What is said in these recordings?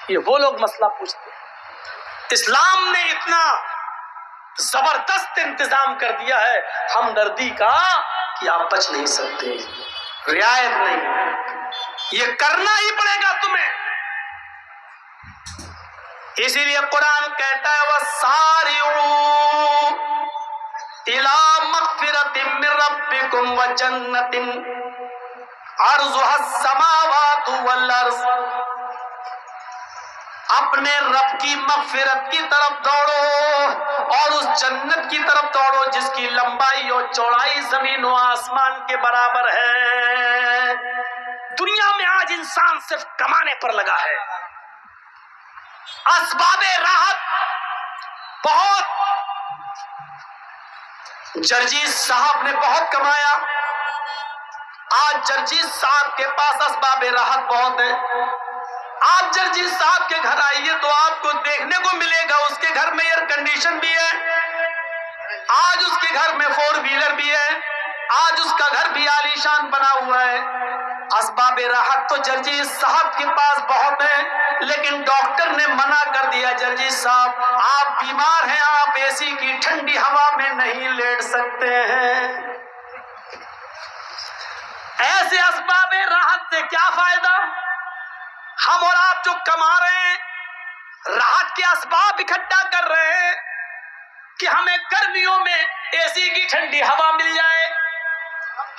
یہ وہ لوگ مسئلہ پوچھتے ہیں۔ اسلام نے اتنا زبردست انتظام کر دیا ہے ہمدردی کا کہ آپ بچ نہیں سکتے، رعایت نہیں، یہ کرنا ہی پڑے گا تمہیں۔ اسی لیے قرآن کہتا ہے وَسَارِعُوا إِلَىٰ مَغْفِرَةٍ مِّن رَّبِّكُمْ وَجَنَّةٍ عَرْضُهَا السَّمَاوَاتُ وَالْأَرْضُ، اپنے رب کی مغفرت کی طرف دوڑو اور اس جنت کی طرف دوڑو جس کی لمبائی اور چوڑائی زمین و آسمان کے برابر ہے۔ دنیا میں آج انسان صرف کمانے پر لگا ہے، اسباب راحت بہت، جرجیز صاحب نے بہت کمایا، آج جرجیز صاحب کے پاس اسباب راحت بہت ہیں۔ آپ جرجیز صاحب کے گھر آئیے تو آپ کو دیکھنے کو ملے گا اس کے گھر میں ایئر کنڈیشن بھی ہے، آج اس کے گھر میں 4 ویلر بھی ہے، آج اس کا گھر بھی عالیشان بنا ہوا ہے۔ اسباب راحت تو جرجیز صاحب کے پاس بہت ہیں، لیکن ڈاکٹر نے منع کر دیا جرجیز صاحب آپ بیمار ہیں، آپ اے سی کی ٹھنڈی ہوا میں نہیں لیٹ سکتے ہیں۔ ایسے اسباب راحت سے کیا فائدہ؟ ہم اور آپ جو کما رہے ہیں، راحت کے اسباب اکٹھا کر رہے ہیں کہ ہمیں گرمیوں میں اے سی کی ٹھنڈی ہوا مل جائے۔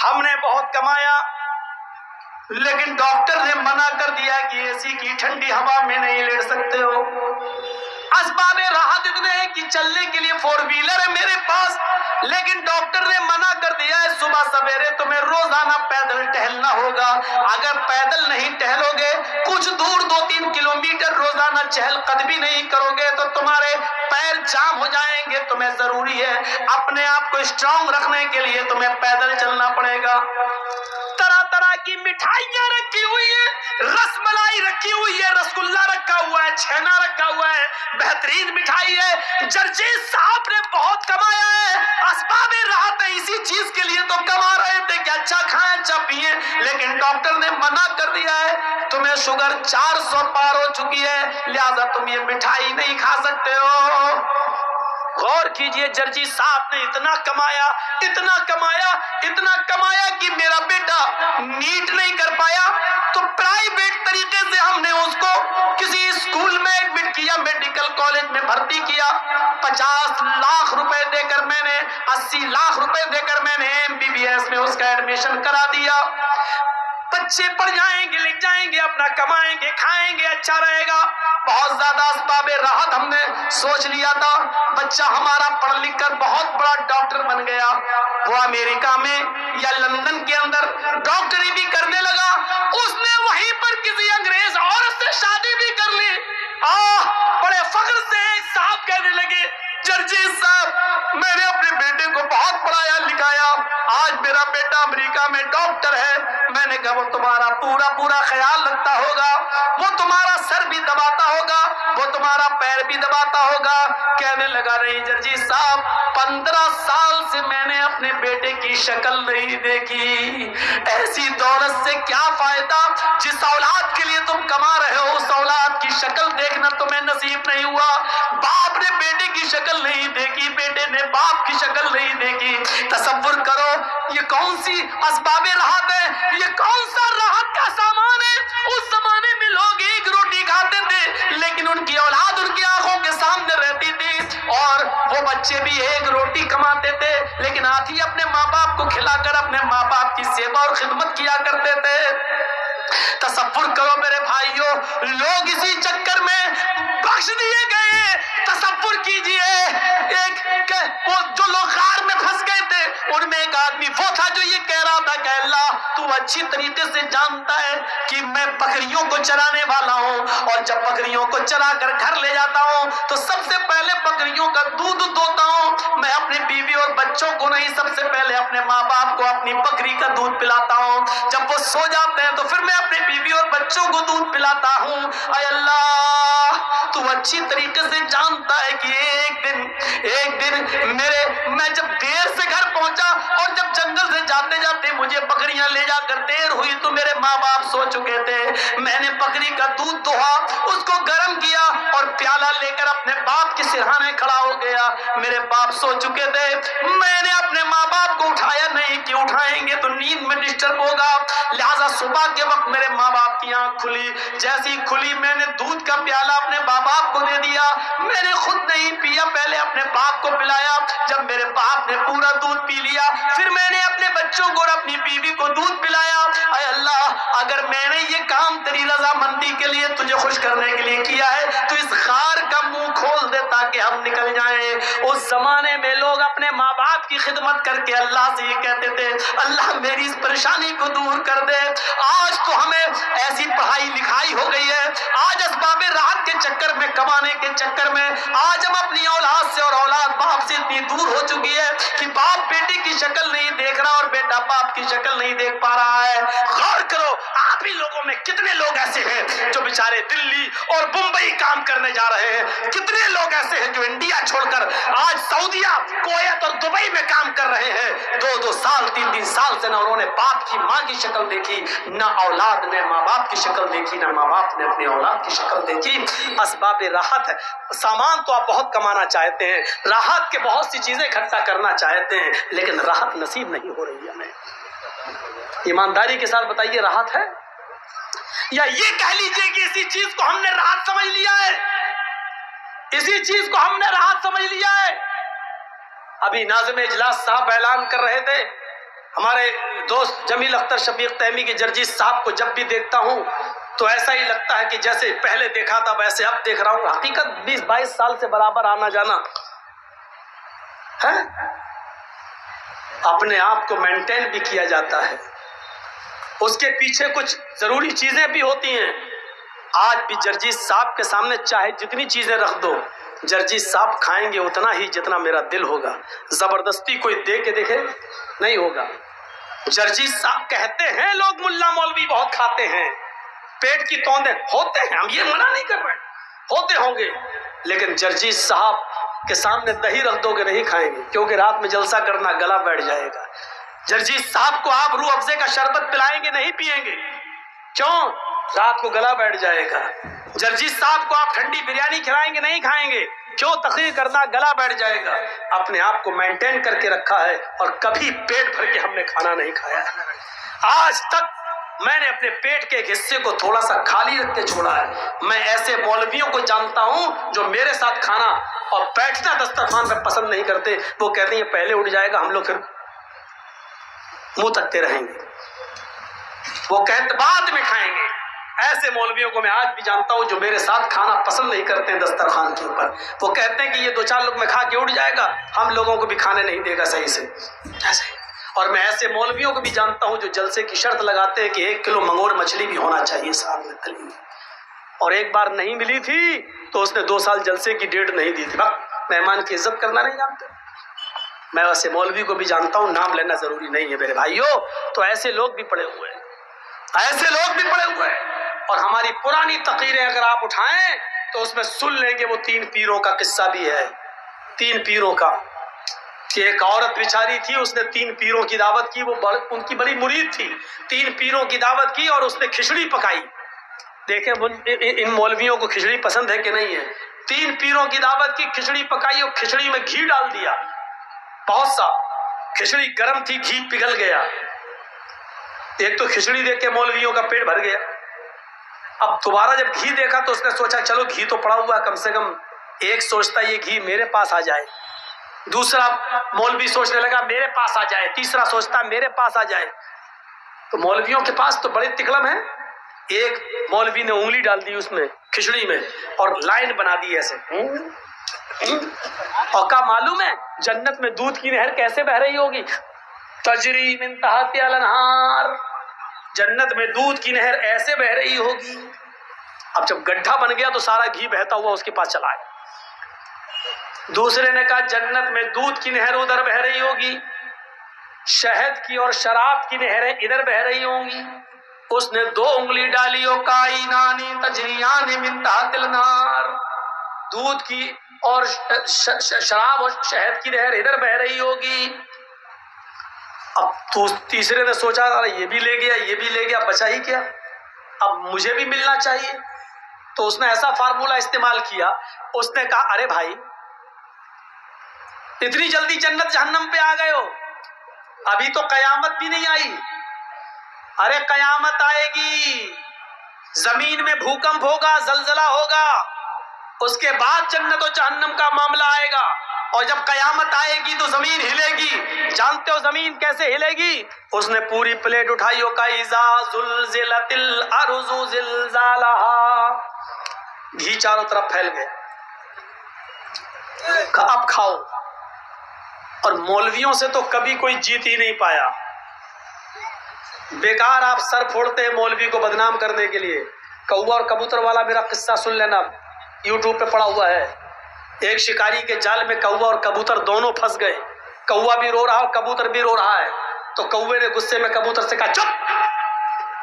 ہم نے بہت کمایا لیکن ڈاکٹر نے منع کر دیا کہ اے سی کی ٹھنڈی ہوا میں نہیں لیٹ سکتے ہو۔ اسباب راحت اتنے ہیں کہ چلنے کے لیے 4 ویلر ہے میرے پاس، لیکن ڈاکٹر نے منع کر دیا ہے صبح سویرے تمہیں روزانہ پیدل ٹہلنا ہوگا۔ اگر پیدل نہیں ٹہلو گے، کچھ دور 2-3 کلومیٹر روزانہ چہل قدمی نہیں کرو گے تو تمہارے پیر جام ہو جائیں گے، تمہیں ضروری ہے اپنے آپ کو اسٹرانگ رکھنے کے لیے تمہیں پیدل چلنا پڑے گا۔ طرح طرح کی مٹھائیاں رکھی ہوئی ہیں، رس ملائی رکھی ہوئی ہے، رس گلہ رکھا ہوا ہے، چھینا رکھا ہوا ہے، بہترین مٹھائی ہے۔ جرجیز صاحب نے بہت کمایا ہے، اسباب راحت ہے، اسی چیز کے لیے تو کما رہے تھے کہ اچھا کھائیں اچھا پیئیں، لیکن ڈاکٹر نے منع کر دیا ہے تمہیں شوگر 400 پار ہو چکی ہے، لہذا تم یہ مٹھائی نہیں کھا سکتے ہو۔ غور کیجئے جرجیز صاحب نے اتنا کمایا، اتنا کمایا، اتنا کمایا کہ میرا بیٹا نیٹ نہیں کر پایا تو پرائیویٹ طریقے سے ہم نے اس کو کسی اسکول میں ایڈمٹ کیا، میڈیکل کالج میں بھرتی کیا۔ 50 لاکھ روپے دے کر میں نے، 80 لاکھ روپے دے کر میں نے MBBS میں اس کا ایڈمیشن کرا دیا۔ بچے پڑھ جائیں گے، لکھ جائیں گے، اپنا کمائیں گے، کھائیں گے، اچھا رہے گا۔ بہت زیادہ اسباب راحت ہم نے سوچ لیا تھا، بچہ ہمارا پڑھ لکھ کر بہت بڑا ڈاکٹر بن گیا، وہ امریکہ میں یا لندن کے اندر ڈاکٹری بھی کرنے لگا، اس نے وہیں پر کسی انگریز عورت سے شادی بھی کر لی۔ بڑے فخر سے ایک صاحب کہنے لگے جرجیز صاحب میں نے اپنے بیٹے کو بہت پڑھایا لکھایا، آج میرا بیٹا امریکہ میں ڈاکٹر ہے۔ میں نے کہا وہ تمہارا پورا خیال رکھتا ہوگا، وہ تمہارا سر بھی دباتا ہوگا، وہ تمہارا پیر بھی دباتا ہوگا۔ کہنے لگا نہیں جرجیز صاحب 15 سال سے میں نے اپنے بیٹے کی شکل نہیں دیکھی، ایسی دولت سے کیا فائدہ؟ جس اولاد کے لیے تم کما رہے ہو اس اولاد کی شکل دیکھنا تمہیں نصیب نہیں ہوا۔ باپ نے بیٹے کی شکل نہیں دیکھی، بیٹے نے باپ کی شکل نہیں دیکھی۔ تصور کرو یہ کون سی اسباب راحت ہے، یہ کون سا راحت کا سامان ہے۔ اس زمانے میں لوگ ایک روٹی کھاتے تھے لیکن ان کی اولاد ان کی آنکھوں کے سامنے رہتی تھی، اور وہ بچے بھی ایک روٹی کماتے تھے لیکن آدھی اپنے ماں باپ کو کھلا کر اپنے ماں باپ کی سیوا اور خدمت کیا کرتے تھے۔ تصور کرو میرے بھائیوں، لوگ اسی چکر میں بخش دیے گئے۔ تصور کیجئے وہ جو لوگ غار میں پھنس گئے تھے ان میں ایک آدمی وہ تھا جو یہ کہہ رہا تھا کہ اللہ تو اچھی طریقے سے جانتا ہے کہ میں بکریوں کو چرانے والا ہوں، اور جب بکریوں کو چرا کر گھر لے جاتا ہوں تو سب سے پہلے بکریوں کا دودھ دوتا ہوں، میں اپنی بیوی اور بچوں کو نہیں، سب سے پہلے اپنے ماں باپ کو اپنی بکری کا دودھ پلاتا ہوں، جب وہ سو جاتے ہیں تو پھر میں اپنی بیوی اور بچوں کو دودھ پلاتا ہوں۔ اے اللہ تو اچھی طریقے سے جانتا ہے کہ ایک دن میں جب دیر سے گھر پہنچا اور جب جنگل سے جاتے جاتے مجھے بکریاں لے جا کر دیر ہوئی تو میرے ماں باپ سو چکے تھے، میں نے بکری کا دودھ دوہا، اس کو کو گرم کیا اور پیالہ لے کر اپنے باپ کے سرہانے کھڑا ہو گیا۔ میرے باپ سو چکے تھے، میں نے اپنے ماں باپ کو اٹھایا نہیں کہ اٹھائیں گے تو نیند میں ڈسٹرب ہوگا، لہذا صبح کے وقت میرے ماں باپ کی آنکھ کھلی، جیسی کھلی میں نے دودھ کا پیالہ اپنے ماں باپ کو دے دیا۔ میں نے خود نہیں پیا، پہلے اپنے باپ کو پلایا۔ جب میرے باپ نے پورا دودھ پی لیا پھر میں نے اپنے بچوں کو اور اپنی بیوی کو دودھ پلایا۔ اے اللہ، اگر میں نے یہ کام تیری رضامندی کے لیے تجھے خوش کرنے کے لیے کیا ہے تو اس غار کا منہ کھول دے تاکہ ہم نکل جائیں۔ اس زمانے میں لوگ اپنے ماں باپ کی خدمت کر کے اللہ سے یہ کہتے تھے، اللہ میری اس پریشانی کو دور کر دے۔ آج تو ہمیں ایسی پڑھائی لکھائی ہو گئی ہے، آج اسباب راحت کے چکر میں، کمانے کے چکر میں آج ہم اپنی اولاد سے اور اولاد باپ سے اتنی دور ہو چکی ہے کہ باپ بیٹی کی شکل نہیں دیکھ رہا اور بیٹا باپ کی شکل نہیں دیکھ پا رہا ہے۔ غور کرو، آپ ہی لوگوں میں کتنے لوگ ایسے ہیں جو بیچارے دلی اور بمبئی کام کرنے جا رہے ہیں، کتنے لوگ ایسے ہیں جو انڈیا چھوڑ کر آج سعودیہ، کویت اور دبئی میں کام کر رہے ہیں۔ 2-2 سال 3-3 سال سے نہ انہوں نے باپ کی ماں کی شکل دیکھی، نہ اولاد نے ماں باپ کی شکل دیکھی، نہ ماں باپ نے اپنی اولاد کی شکل دیکھی۔ اسباب راحت ہے، سامان تو آپ بہت کمانا چاہتے ہیں، راحت کے بہت سی چیزیں اکٹھا کرنا چاہتے ہیں، لیکن راحت نصیب نہیں ہو رہی ہے ہمیں۔ ایمانداری کے ساتھ بتائیے، راحت ہے؟ یا یہ کہہ لیجئے کہ اسی چیز کو ہم نے راحت سمجھ لیا ہے، اسی چیز کو ہم نے راحت سمجھ لیا ہے۔ ابھی ناظم اجلاس صاحب اعلان کر رہے تھے، ہمارے دوست جمیل اختر شفیق تیمی کے جرجیس صاحب کو جب بھی دیکھتا ہوں تو ایسا ہی لگتا ہے کہ جیسے پہلے دیکھا تھا ویسے اب دیکھ رہا ہوں۔ حقیقت 20-22 سال سے برابر آنا جانا ہے، اپنے آپ کو مینٹین بھی کیا جاتا ہے، اس کے پیچھے کچھ ضروری چیزیں بھی ہوتی ہیں۔ آج بھی جرجیس صاحب کے سامنے چاہے جتنی چیزیں رکھ دو، جرجیس صاحب کھائیں گے اتنا ہی جتنا میرا دل ہوگا، زبردستی کوئی دے کے دیکھے نہیں ہوگا۔ جرجیس صاحب کہتے ہیں لوگ ملا مولوی بہت کھاتے ہیں، پیٹ کی توندے ہوتے ہیں، ہم یہ منع نہیں کر رہے، ہوتے ہوں گے، لیکن جرجیس صاحب کے سامنے دہی رکھ دو گے نہیں کھائیں گے، کیونکہ رات میں جلسہ کرنا، گلا بیٹھ جائے گا۔ جرجیس صاحب کو آپ روح افزے کا شربت پلائیں گے نہیں پیئیں گے، کیوں؟ رات کو گلا بیٹھ جائے گا۔ جرجیس صاحب کو آپ ٹھنڈی بریانی کھلائیں گے نہیں کھائیں گے، کیوں؟ تقریر کرنا، گلا بیٹھ جائے گا۔ اپنے آپ کو مینٹین کر کے رکھا ہے اور کبھی پیٹ بھر کے ہم نے کھانا نہیں کھایا۔ آج تک میں نے اپنے پیٹ کے ایک حصے کو تھوڑا سا خالی رکھ کے چھوڑا ہے۔ میں ایسے مولویوں کو جانتا ہوں جو میرے ساتھ کھانا اور بیٹھنا دسترخوان پہ پسند نہیں کرتے، وہ کہتے ہیں یہ پہلے اٹھ جائے گا، ہم لوگ پھر منہ تکتے رہیں گے، وہ کہتے بعد میں کھائیں گے۔ ایسے مولویوں کو میں آج بھی جانتا ہوں جو میرے ساتھ کھانا پسند نہیں کرتے ہیں دسترخوان کے اوپر، وہ کہتے ہیں کہ یہ 2-4 لوگ میں کھا کے اٹھ جائے گا، ہم لوگوں کو بھی کھانے نہیں دے گا صحیح سے ایسے۔ اور میں ایسے مولویوں کو بھی جانتا ہوں جو جلسے کی شرط لگاتے ہیں کہ 1 کلو منگور مچھلی بھی ہونا چاہیے ساتھ میں تلی ہوئی، اور ایک بار نہیں ملی تھی تو اس نے 2 سال جلسے کی ڈیٹ نہیں دی تھی۔ مہمان کی عزت کرنا نہیں جانتے۔ میں ایسے مولوی کو بھی جانتا ہوں، نام لینا ضروری نہیں ہے میرے بھائیوں، تو ایسے لوگ بھی پڑے ہوئے ہیں، ایسے لوگ بھی پڑے ہوئے ہیں۔ اور ہماری پرانی تقریریں اگر آپ اٹھائیں تو اس میں سن لیں گے وہ 3 پیروں کا قصہ بھی ہے، 3 پیروں کا، کہ ایک عورت بیچاری تھی، اس نے 3 پیروں کی دعوت کی، وہ ان کی بڑی مرید تھی، 3 پیروں کی دعوت کی اور اس نے کھچڑی پکائی۔ دیکھیں ان مولویوں کو کھچڑی پسند ہے کہ نہیں ہے؟ 3 پیروں کی دعوت کی، کھچڑی پکائی اور کھچڑی میں گھی ڈال دیا بہت سا، کھچڑی گرم تھی، گھی پگھل گیا۔ ایک تو کھچڑی دیکھ کے مولویوں کا پیٹ بھر گیا، اب دوبارہ جب گھی دیکھا تو اس نے سوچا چلو گھی تو پڑا ہوا ہے، کم سے کم ایک سوچتا یہ گھی میرے پاس آ جائے، دوسرا مولوی سوچنے لگا میرے پاس آ جائے، تیسرا سوچتا میرے پاس آ جائے۔ تو مولویوں کے پاس تو بڑے تکلم ہیں، ایک مولوی نے انگلی ڈال دی اس میں کھچڑی میں اور لائن بنا دی ایسے، اور کہا معلوم ہے جنت میں دودھ کی نہر کیسے بہہ رہی ہوگی؟ تجری من تحتها الانہار، جنت میں دودھ کی نہر ایسے بہہ رہی ہوگی۔ اب جب گڈھا بن گیا تو سارا گھی بہتا ہوا اس کے پاس چلا آیا۔ دوسرے نے کہا جنت میں دودھ کی نہر ادھر بہہ رہی ہوگی، شہد کی اور شراب کی نہریں ادھر بہہ رہی ہوں گی۔ اس نے 2 انگلی ڈالی اور کائنانی تجریان من تحت النار، دودھ کی اور شراب اور شہد کی نہر ادھر بہہ رہی ہوگی۔ اب تو تیسرے نے سوچا یہ بھی لے گیا، یہ بھی لے گیا، بچا ہی کیا، اب مجھے بھی ملنا چاہیے۔ تو اس نے ایسا فارمولا استعمال کیا، اس نے کہا ارے بھائی اتنی جلدی جنت جہنم پہ آ گئے ہو، ابھی تو قیامت بھی نہیں آئی. ارے قیامت آئے گی، زمین میں بھوکمپ ہوگا، زلزلہ ہوگا، اس کے بعد جنت و جہنم کا معاملہ آئے گا. اور جب قیامت آئے گی تو زمین ہلے گی. جانتے ہو زمین کیسے ہلے گی؟ اس نے پوری پلیٹ اٹھائی ہو، اذا زلزلت الارض زلزالها، گھی چاروں طرف پھیل گئے. اب کھاؤ. اور مولویوں سے تو کبھی کوئی جیت ہی نہیں پایا. بیکار آپ سر پھوڑتے ہیں مولوی کو بدنام کرنے کے لیے. کوا اور کبوتر والا میرا قصہ سن لینا، یوٹیوب پہ پڑا ہوا ہے. ایک شکاری کے جال میں کوا اور کبوتر دونوں پھنس گئے. کوا بھی رو رہا اور کبوتر بھی رو رہا ہے. تو کوے نے غصے میں کبوتر سے کہا چپ،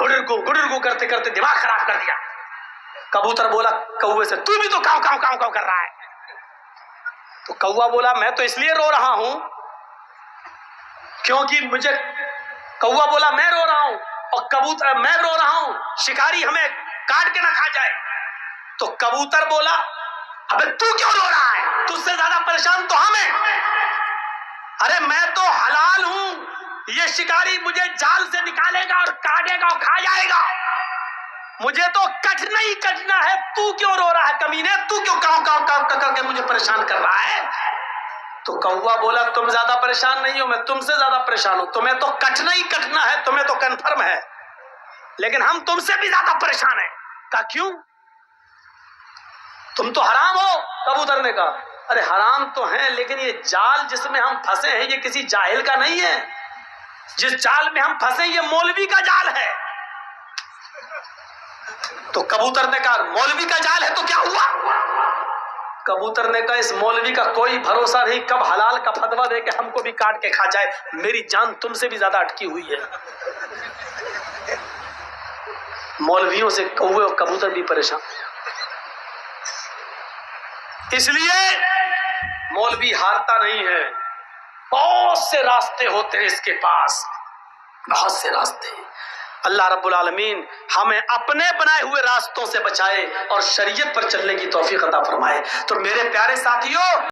گڑرگو کرتے کرتے دماغ خراب کر دیا. کبوتر بولا کوے سے تو بھی تو کاؤ کاؤ کاؤ کاؤ کر رہا ہے. تو کوا بولا میں تو اس لیے رو رہا ہوں کیونکہ مجھے، کوا بولا میں رو رہا ہوں اور کبوتر میں رو رہا ہوں شکاری ہمیں کاٹ کے نہ کھا جائے. تو کبوتر بولا ابے تو کیوں رو رہا ہے، تجھ سے زیادہ پریشان تو ہم ہیں. ارے میں تو حلال ہوں، یہ شکاری مجھے جال سے نکالے گا اور کاٹے گا اور کھا جائے گا، مجھے تو کٹنا ہی کٹنا ہے. تو کیوں رو رہا ہے کمینے، تو کیوں کاؤ کاؤ کاؤ کر کے مجھے پریشان کر رہا ہے. تو کوا بولا تم زیادہ پریشان نہیں ہو، میں تم سے زیادہ پریشان ہوں. تمہیں تو کٹنا ہی کٹنا ہے، تمہیں تو کنفرم ہے، لیکن ہم تم سے بھی زیادہ پریشان ہیں. کہا کیوں؟ تم تو حرام ہو. کبوتر نے کہا ارے حرام تو ہیں، لیکن یہ جال جس میں ہم پھنسے ہیں یہ کسی جاہل کا نہیں ہے. جس جال میں ہم پھنسے یہ مولوی کا جال ہے. تو کبوتر نے کہا مولوی کا جال ہے تو کیا ہوا؟ کبوتر نے کہا اس مولوی کا کوئی بھروسہ نہیں، کب حلال کا فتویٰ دے کہ ہم کو بھی کاٹ کے کھا جائے. میری جان تم سے بھی زیادہ اٹکی ہوئی ہے. مولویوں سے کوے اور کبوتر بھی پریشان. اس لیے مولوی ہارتا نہیں ہے. بہت سے راستے ہوتے ہیں اس کے پاس، بہت سے راستے. اللہ رب العالمین ہمیں اپنے بنائے ہوئے راستوں سے بچائے اور شریعت پر چلنے کی توفیق عطا فرمائے. تو میرے پیارے ساتھیوں،